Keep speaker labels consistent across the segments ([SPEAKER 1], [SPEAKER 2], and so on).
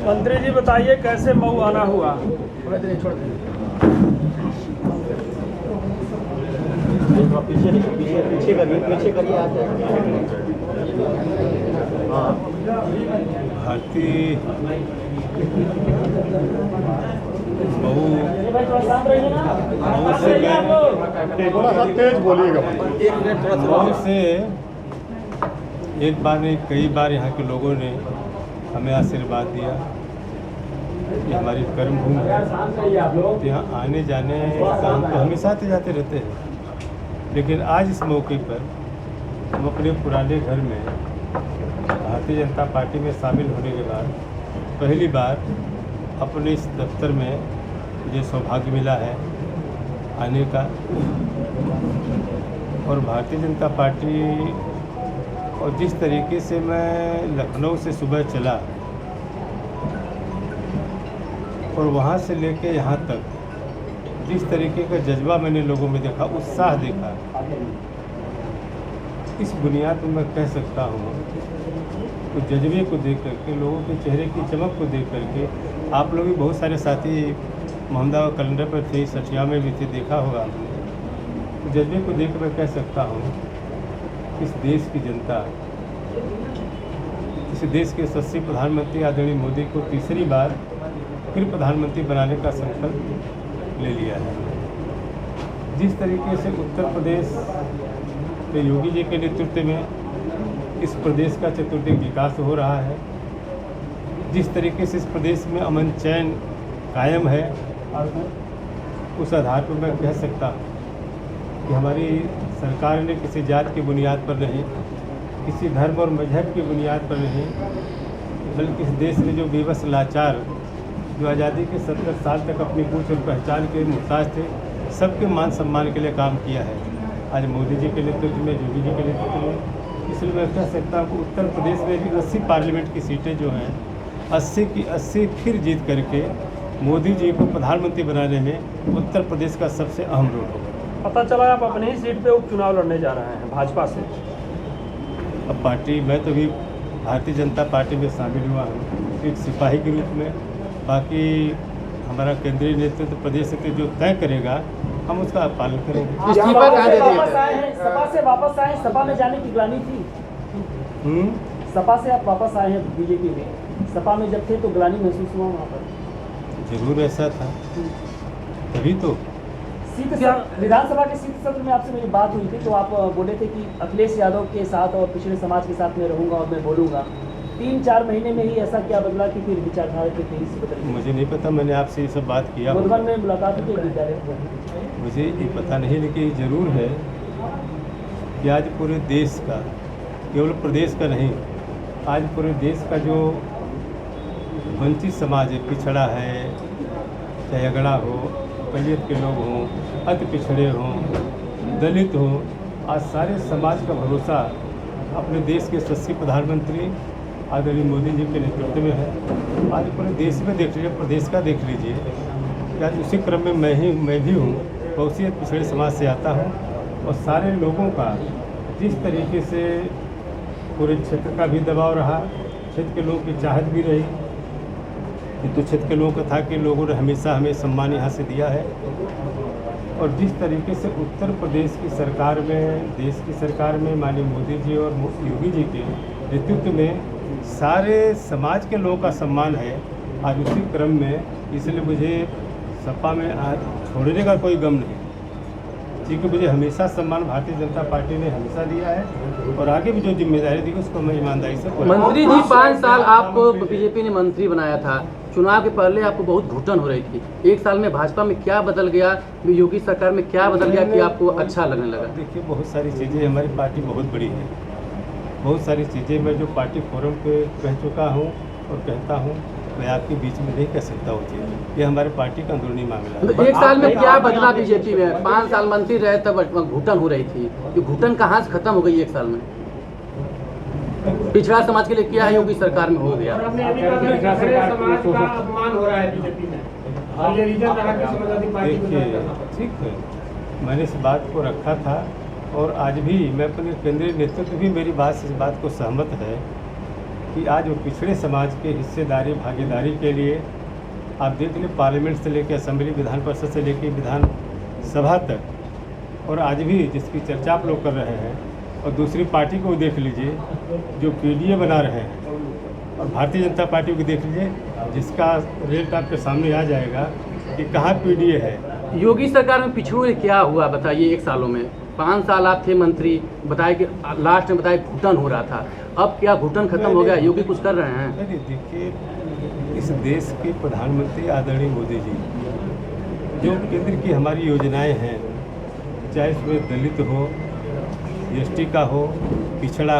[SPEAKER 1] मंत्री जी बताइए कैसे मऊ आना हुआ?
[SPEAKER 2] पीछे करिए आप।
[SPEAKER 3] भारतीय मऊ से
[SPEAKER 2] थोड़ा सा तेज बोलिएगा।
[SPEAKER 3] मऊ से एक बार नहीं कई बार यहाँ के लोगों ने हमें आशीर्वाद दिया कि हमारी कर्मभूमि है, तो यहाँ आने जाने का हम तो हमेशा आते जाते रहते हैं। लेकिन आज इस मौके पर हम अपने पुराने घर में भारतीय जनता पार्टी में शामिल होने के बाद पहली बार अपने इस दफ्तर में मुझे सौभाग्य मिला है आने का। और भारतीय जनता पार्टी और जिस तरीके से मैं लखनऊ से सुबह चला और वहाँ से लेके यहाँ तक जिस तरीके का जज्बा मैंने लोगों में देखा, उत्साह देखा, इस बुनियाद पर मैं कह सकता हूँ तो जज्बे को देख करके, लोगों के चेहरे की चमक को देख करके, आप लोग भी बहुत सारे साथी मोहम्मदाबाद कैलेंडर पर थे, सठिया में भी थे, देखा होगा आपने। तो जज्बे को देख कर मैं कह सकता हूँ इस देश की जनता, इस देश के यशस्वी प्रधानमंत्री आदरणीय मोदी को तीसरी बार फिर प्रधानमंत्री बनाने का संकल्प ले लिया है। जिस तरीके से उत्तर प्रदेश में योगी जी के नेतृत्व में इस प्रदेश का चतुर्दिक विकास हो रहा है, जिस तरीके से इस प्रदेश में अमन चैन कायम है, उस आधार पर मैं कह सकता हूँ कि हमारी सरकार ने किसी जात की बुनियाद पर नहीं, किसी धर्म और मजहब की बुनियाद पर नहीं, बल्कि इस देश में जो बेबस लाचार, जो आज़ादी के 70 साल तक अपनी पूछ और पहचान के मुहताज थे, सबके मान सम्मान के लिए काम किया है। आज मोदी जी के नेतृत्व में, योगी जी के नेतृत्व में, इसलिए मैं कह सकता हूँ कि उत्तर प्रदेश में भी 80 पार्लियामेंट की सीटें जो हैं 80 की 80 फिर जीत करके मोदी जी को प्रधानमंत्री बनाने में उत्तर प्रदेश का सबसे अहम रोल होगा।
[SPEAKER 1] पता चला आप अपनी ही सीट पे उपचुनाव लड़ने जा रहे हैं भाजपा से।
[SPEAKER 3] अब पार्टी, मैं तो भी भारतीय जनता पार्टी में शामिल हुआ हूँ एक सिपाही के रूप में। बाकी हमारा केंद्रीय नेतृत्व प्रदेश से जो तय करेगा हम उसका पालन करेंगे।
[SPEAKER 4] सपा से वापस आए, सपा में जाने की ग्लानि थी। सपा से आप वापस आए हैं बीजेपी में, सपा में जब थे तो ग्लानि महसूस हुआ वहाँ पर?
[SPEAKER 3] जरूर ऐसा था, तभी तो
[SPEAKER 4] विधानसभा के शीत सत्र में आपसे मेरी बात हुई थी तो आप बोले थे कि अखिलेश यादव के साथ और पिछड़े समाज के साथ मैं रहूंगा और मैं बोलूंगा। 3-4 महीने में ही ऐसा क्या बदला कि फिर विचारधारा की तेजी से बदल?
[SPEAKER 3] मुझे नहीं पता, मैंने आपसे ये सब बात किया,
[SPEAKER 4] बुधवार में मुलाकात हुई विद्यालय,
[SPEAKER 3] मुझे ये पता नहीं, लेकिन ज़रूर है कि आज पूरे देश का, केवल प्रदेश का नहीं, आज पूरे देश का जो वंचित समाज है, पिछड़ा है, चाहे अगड़ा हो, अक़लियत के लोग हों, अति पिछड़े हों, दलित हों, आज सारे समाज का भरोसा अपने देश के यशस्वी प्रधानमंत्री आदरणीय मोदी जी के नेतृत्व में है। आज पूरे देश में देख लीजिए, प्रदेश का देख लीजिए कि आज उसी क्रम में मैं भी हूँ, बहुत पिछड़े समाज से आता हूँ, और सारे लोगों का जिस तरीके से पूरे क्षेत्र का भी दबाव रहा, क्षेत्र के लोगों की चाहत भी रही, तो क्षेत्र के लोगों का था कि लोगों ने हमेशा हमें सम्मान यहाँ से दिया है। और जिस तरीके से उत्तर प्रदेश की सरकार में, देश की सरकार में माननीय मोदी जी और योगी जी के नेतृत्व में सारे समाज के लोगों का सम्मान है, आज उसी क्रम में, इसलिए मुझे सपा में छोड़ने का कोई गम नहीं, क्योंकि मुझे हमेशा सम्मान भारतीय जनता पार्टी ने हमेशा दिया है और आगे भी जो जिम्मेदारी दी उसको मैं ईमानदारी से पूरा।
[SPEAKER 5] मंत्री जी 5 साल आपको बीजेपी ने मंत्री बनाया था, चुनाव के पहले आपको बहुत घुटन हो रही थी, 1 साल में भाजपा में क्या बदल गया, योगी सरकार में क्या बदल गया कि आपको अच्छा लगने लगा?
[SPEAKER 3] देखिए, बहुत सारी चीज़ें, हमारी पार्टी बहुत बड़ी है, बहुत सारी चीज़ें मैं जो पार्टी फोरम पे कह चुका हूँ और कहता हूँ, मैं आपके बीच में नहीं कह सकता वो चीज़, ये हमारे पार्टी का अंदरूनी मामला है।
[SPEAKER 5] तो 1 साल में क्या बदला बीजेपी में? 5 साल मंत्री रहे तब घुटन हो रही थी, ये घुटन कहाँ से खत्म हो गई 1 साल में? पिछड़ा समाज के लिए क्या है योगी सरकार में हो गया?
[SPEAKER 3] देखिए, ठीक है, मैंने इस बात को रखा था और आज भी मैं अपने केंद्रीय नेतृत्व भी मेरी बात से इस बात को सहमत है कि आज वो पिछड़े समाज के हिस्सेदारी भागीदारी के लिए आप देख लें, पार्लियामेंट से लेकर असेंबली, विधान परिषद से लेकर विधानसभा तक, और आज भी जिसकी चर्चा आप लोग कर रहे हैं, और दूसरी पार्टी को देख लीजिए जो पीडीए बना रहे हैं, और भारतीय जनता पार्टी को देख लीजिए जिसका रेट आपके सामने आ जाएगा कि कहाँ पीडीए है।
[SPEAKER 5] योगी सरकार में पिछड़ों में क्या हुआ बताइए? 1 सालों में 5 साल आप थे मंत्री, बताए कि लास्ट में बताए घुटन हो रहा था, अब क्या घुटन खत्म हो गया? योगी कुछ कर रहे हैं?
[SPEAKER 3] अरे देखिए, इस देश के प्रधानमंत्री आदरणीय मोदी जी जो केंद्र की हमारी योजनाएं हैं, चाहे इसमें दलित हो, एसटी का हो, पिछड़ा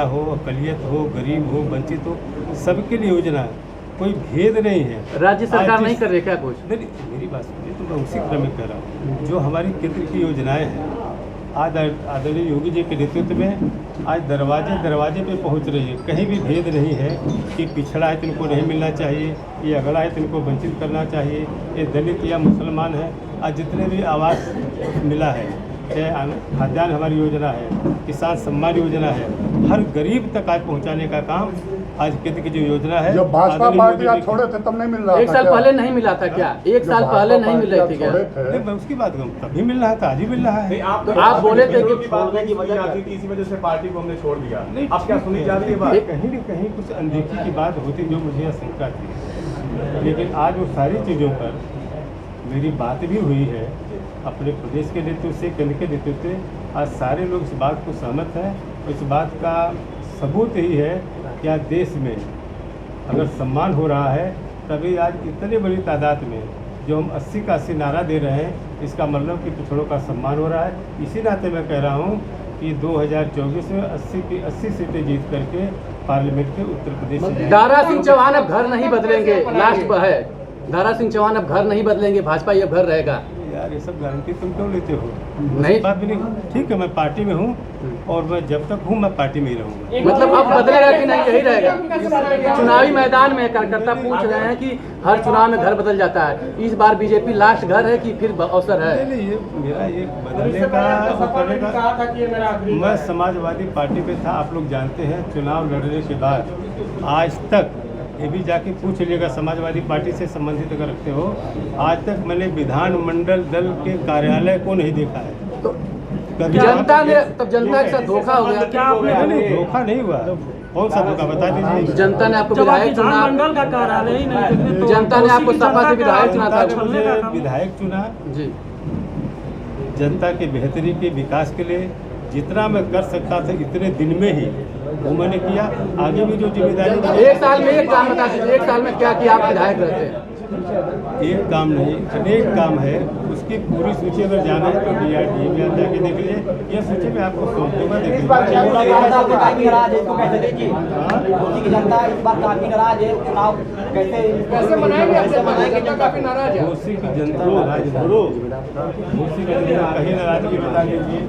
[SPEAKER 3] हो, अकलियत हो, गरीब हो, वंचित हो, सबके लिए योजना, कोई भेद नहीं है।
[SPEAKER 5] राज्य सरकार नहीं कर रही क्या कुछ?
[SPEAKER 3] नहीं, मेरी बात सुनिए, तो मैं उसी क्रम में कह रहा हूँ। जो हमारी केंद्र की योजनाएं हैं आज आदरणीय योगी जी के नेतृत्व में आज दरवाजे पे पहुंच रही है। कहीं भी भेद नहीं है कि पिछड़ा है तो इनको नहीं मिलना चाहिए, ये अगड़ा है तो इनको वंचित करना चाहिए, ये दलित या मुसलमान है। आज जितने भी आवास मिला है, चाहे खाद्यान्न हमारी योजना है, किसान सम्मान योजना है, हर गरीब तक आज पहुंचाने का काम आज केंद्र की जो योजना है।
[SPEAKER 2] जब भाजपा पार्टी आज छोड़े थे तब नहीं मिल रहा था?
[SPEAKER 5] 1 साल पहले नहीं मिला था क्या? 1 साल पहले नहीं मिल रही थी क्या?
[SPEAKER 3] नहीं, मैं उसकी बात करूँ, तभी मिल रहा था, आज भी मिल रहा है।
[SPEAKER 5] तो आप बोले थे कि
[SPEAKER 6] छोड़ने की वजह आती थी, इसी वजह से पार्टी को हमने छोड़ दिया।
[SPEAKER 3] नहीं,
[SPEAKER 6] अब क्या सुनी जा रही है बात?
[SPEAKER 3] कहीं न कहीं कुछ अनदेखी की बात होती जो मुझे आशंका थी, लेकिन आज वो सारी चीज़ों पर मेरी बात भी हुई है अपने प्रदेश के नेतृत्व से, केंद्र के नेतृत्व से। आज सारे लोग इस बात को सहमत हैं, और इस बात का सबूत यही है कि आज देश में अगर सम्मान हो रहा है, तभी आज इतनी बड़ी तादाद में जो हम 80 का 80 नारा दे रहे हैं, इसका मतलब कि पिछड़ों का सम्मान हो रहा है। इसी नाते मैं कह रहा हूँ कि 2024 में 80 की 80 सीटें जीत करके पार्लियामेंट के उत्तर प्रदेश से
[SPEAKER 5] दारा सिंह चौहान अब घर नहीं बदलेंगे, लास्ट पर है। दारा सिंह चौहान अब घर नहीं बदलेंगे, भाजपा ये घर रहेगा।
[SPEAKER 3] यार ये सब गारंटी तुम क्यों लेते हो?
[SPEAKER 5] नहीं,
[SPEAKER 3] बात भी नहीं। ठीक है, मैं पार्टी में हूँ और मैं जब तक हूँ मैं पार्टी में ही रहूँगा।
[SPEAKER 5] मतलब अब बदलेगा कि नहीं, यही रहेगा? चुनावी मैदान में कार्यकर्ता पूछ रहे हैं कि हर चुनाव में घर बदल जाता है, इस बार बीजेपी लास्ट घर है कि फिर अवसर है?
[SPEAKER 3] नहीं, ये मेरा ये बदलने का करने का, मैं समाजवादी पार्टी में था। आप लोग जानते हैं, चुनाव लड़ने के बाद आज तक, ये भी जाके पूछ लीजिएगा समाजवादी पार्टी से संबंधित अगर रखते हो, आज तक मैंने विधानमंडल दल के कार्यालय को नहीं देखा है।
[SPEAKER 5] तो
[SPEAKER 3] कभी
[SPEAKER 5] जनता ने, तब जनता के साथ धोखा हो गया?
[SPEAKER 3] नहीं, धोखा नहीं हुआ। कौन सा धोखा बता दीजिए?
[SPEAKER 5] जनता ने आपको विधायक चुना,
[SPEAKER 1] मंडल का कार्यालय ही नहीं,
[SPEAKER 5] जनता ने आपको सपा से विधायक चुना था।
[SPEAKER 3] मुझे विधायक चुना
[SPEAKER 5] जी,
[SPEAKER 3] जनता के बेहतरी के विकास के लिए जितना मैं कर सकता था इतने दिन में ही वो मैंने किया। आगे भी जो जिम्मेदारी,
[SPEAKER 5] 1 साल में एक काम बता दीजिए, 1 साल में क्या किया आप विधायक रहते हैं?
[SPEAKER 3] एक काम नहीं, अनेक काम है। उसकी पूरी सूची अगर जाना है तो DRDA में आप जाके देख लीजिए। यह सूची मैं आपको सौंप दूंगा, देखिए। घोसी की जनता नाराज है, घोसी की जनता कहीं नाराजगी बता लीजिए।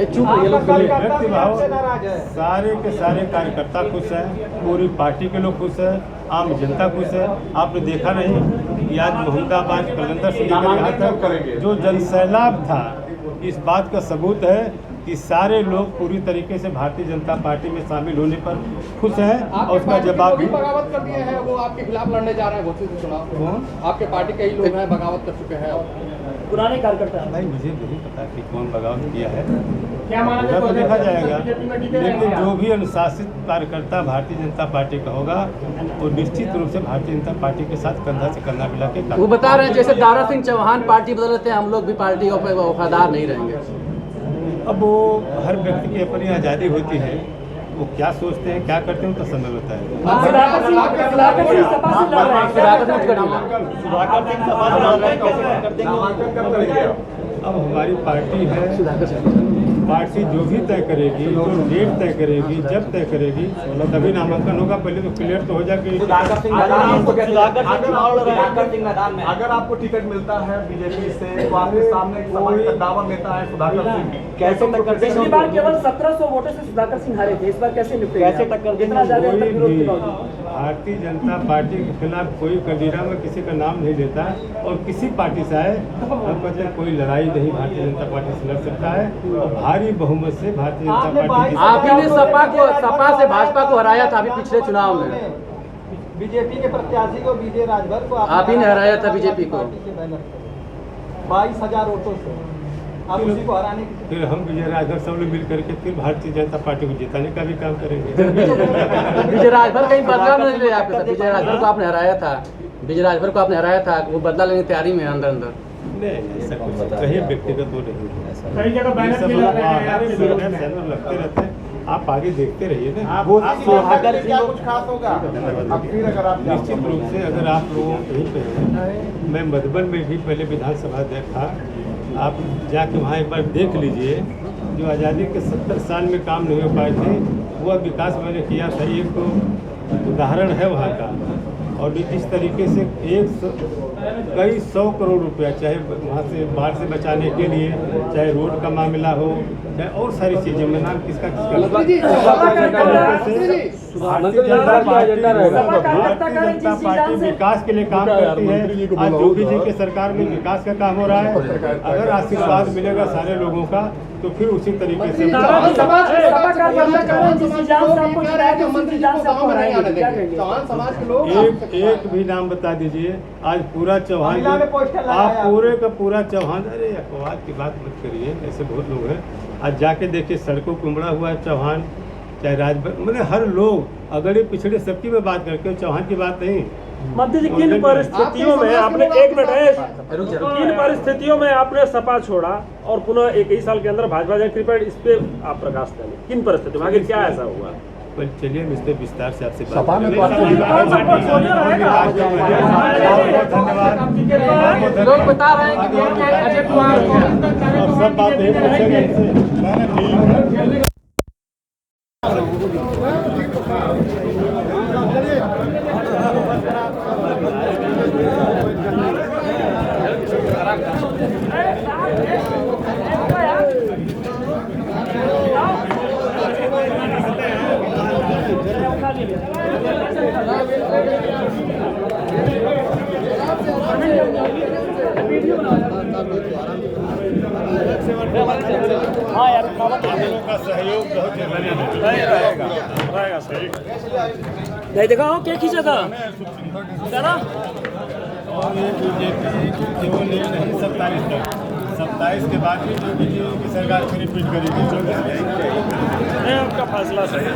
[SPEAKER 5] चुप ये लोग
[SPEAKER 3] व्यक्ति भाव, सारे के सारे कार्यकर्ता खुश हैं, पूरी पार्टी के लोग खुश हैं, आम जनता खुश है। आपने देखा नहीं कि आज मोहम्मदाबाद कलंदर से लेकर यहाँ तक जो जनसैलाब था, इस बात का सबूत है कि सारे लोग पूरी तरीके से भारतीय जनता पार्टी में शामिल होने पर खुश हैं। और उसका जवाब भी
[SPEAKER 7] बगावत कर दिए हैं, वो आपके खिलाफ लड़ने जा रहे हैं घोषित चुनाव। आपके पार्टी के ही लोग हैं, बगावत कर चुके हैं।
[SPEAKER 4] पुराने कार्यकर्ता
[SPEAKER 3] भाई मुझे नहीं पता कि कौन बगावत किया है,
[SPEAKER 7] क्या माना
[SPEAKER 3] होगा तो देखा जाएगा।
[SPEAKER 7] जाएगा?
[SPEAKER 3] लेकिन जो भी अनुशासित कार्यकर्ता भारतीय जनता पार्टी का होगा, वो निश्चित रूप से भारतीय जनता पार्टी के साथ कंधा से कंधा मिला के
[SPEAKER 5] वो बता रहे हैं जैसे दारा सिंह चौहान पार्टी बदल लेते हैं, हम लोग भी पार्टी के वफादार नहीं रहेंगे।
[SPEAKER 3] अब वो हर व्यक्ति की अपनी आज़ादी होती है, वो क्या सोचते हैं क्या करते हैं तो समय होता है।
[SPEAKER 4] सुधाकर सिंह सपा से लड़ रहे हैं।
[SPEAKER 5] सुधाकर सिंह करेंगे।
[SPEAKER 3] अब हमारी पार्टी है,
[SPEAKER 5] सुधाकर सिंह
[SPEAKER 3] पार्टी जो भी तय करेगी, जो डेट तय करेगी, जब तय करेगी, तभी नामांकन होगा। पहले तो क्लियर तो हो जाए कि
[SPEAKER 6] अगर आपको टिकट मिलता है बीजेपी से, तो आपके सामने एक समाज का दावा नेता है सुधाकर सिंह। कैसे टक्कर
[SPEAKER 4] पिछली बार केवल 1700 वोटों से सुधाकर सिंह हारे थे, इस बार कैसे निपटेंगे?
[SPEAKER 2] कैसे टक्कर देंगे?
[SPEAKER 4] इतना ज्यादा अंतर विरोध के बावजूद।
[SPEAKER 3] भारतीय जनता पार्टी के खिलाफ कोई कंडीरा में किसी का नाम नहीं लेता और किसी पार्टी से आए हम कहते हैं कोई लड़ाई नहीं भारतीय जनता पार्टी से लड़ सकता है और भारी बहुमत से भारतीय जनता पार्टी
[SPEAKER 5] आप ही ने सपा से भाजपा को हराया था अभी पिछले चुनाव में।
[SPEAKER 6] बीजेपी के प्रत्याशी को विजय राजभर को
[SPEAKER 5] आप ही ने हराया था बीजेपी को
[SPEAKER 6] 22,000 वोटों से। आप उसी को हराने की
[SPEAKER 3] फिर हम विजय राजभर सब लोग मिल करके फिर भारतीय जनता पार्टी को जिताने का भी काम करेंगे।
[SPEAKER 5] विजय राजभर कहीं बदला नहीं ले आपके साथ। विजय राजभर को आपने हराया था, विजय राजभर को आपने हराया था, वो बदला लेने की तैयारी में अंदर अंदर।
[SPEAKER 3] नहीं ऐसा कुछ कहीं व्यक्तिगत वो नहीं है।
[SPEAKER 1] कई जगह बैनर
[SPEAKER 3] सब
[SPEAKER 1] भी लग रहे हैं आपके विरोध में।
[SPEAKER 3] बैनर लगते रहते हैं, आप आगे देखते रहिए ना।
[SPEAKER 6] क्या कुछ खास होगा अब फिर अगर आप
[SPEAKER 3] निश्चित रूप से अगर आप लोगों कहीं पे हैं, मैं मधुबन में भी पहले विधानसभा अध्यक्ष था, आप जाके वहाँ एक बार देख लीजिए जो आज़ादी के 70 साल में काम नहीं हो पाए थे वो विकास मैंने किया था। एक तो उदाहरण है वहाँ का। और जिस तरीके से कई 100 करोड़ रुपया चाहे वहाँ से बाढ़ से बचाने के लिए, चाहे रोड का मामला हो, चाहे और सारी चीज़ें, में नाम किसका भारतीय जनता पार्टी विकास के लिए काम करती है। आज योगी जी के सरकार में विकास का काम हो रहा है। अगर आशीर्वाद मिलेगा सारे लोगों का तो फिर उसी तरीके से
[SPEAKER 7] समाज के लोग
[SPEAKER 3] एक भी नाम बता दीजिए। आज पूरा चौहान, आप पूरे का पूरा चौहान, अरे अपवाद की बात मत करिए, ऐसे बहुत लोग हैं। आज जाके देखिए सड़कों को उमड़ा हुआ है चौहान, चाहे राजभर, मतलब हर लोग अगड़े पिछड़े सबकी मैं बात करके चौहान की बात नहीं।
[SPEAKER 1] मंत्री जी, किन परिस्थितियों में आपने किन परिस्थितियों में आपने सपा छोड़ा और पुनः एक ही साल के अंदर भाजपा ज्वाइन कर, इस पे आप प्रकाश डालें। किन परिस्थितियों में आखिर क्या ऐसा हुआ?
[SPEAKER 3] चलिए हम इस पर विस्तार से आपसे
[SPEAKER 2] सपा में
[SPEAKER 5] लोग बता रहे हैं कि अजय कुमार
[SPEAKER 3] सब बात नहीं पूछेंगे।
[SPEAKER 1] हाँ यार,
[SPEAKER 3] का सहयोग बहुत
[SPEAKER 1] रहेगा सही। नहीं देखा हो क्या खींचा था
[SPEAKER 3] और ये बीजेपी केवल ये नहीं 27 तक, 27 के बाद भी जो बीजेपी की सरकार फिर रिपीट करेगी।
[SPEAKER 1] आपका फैसला सही है।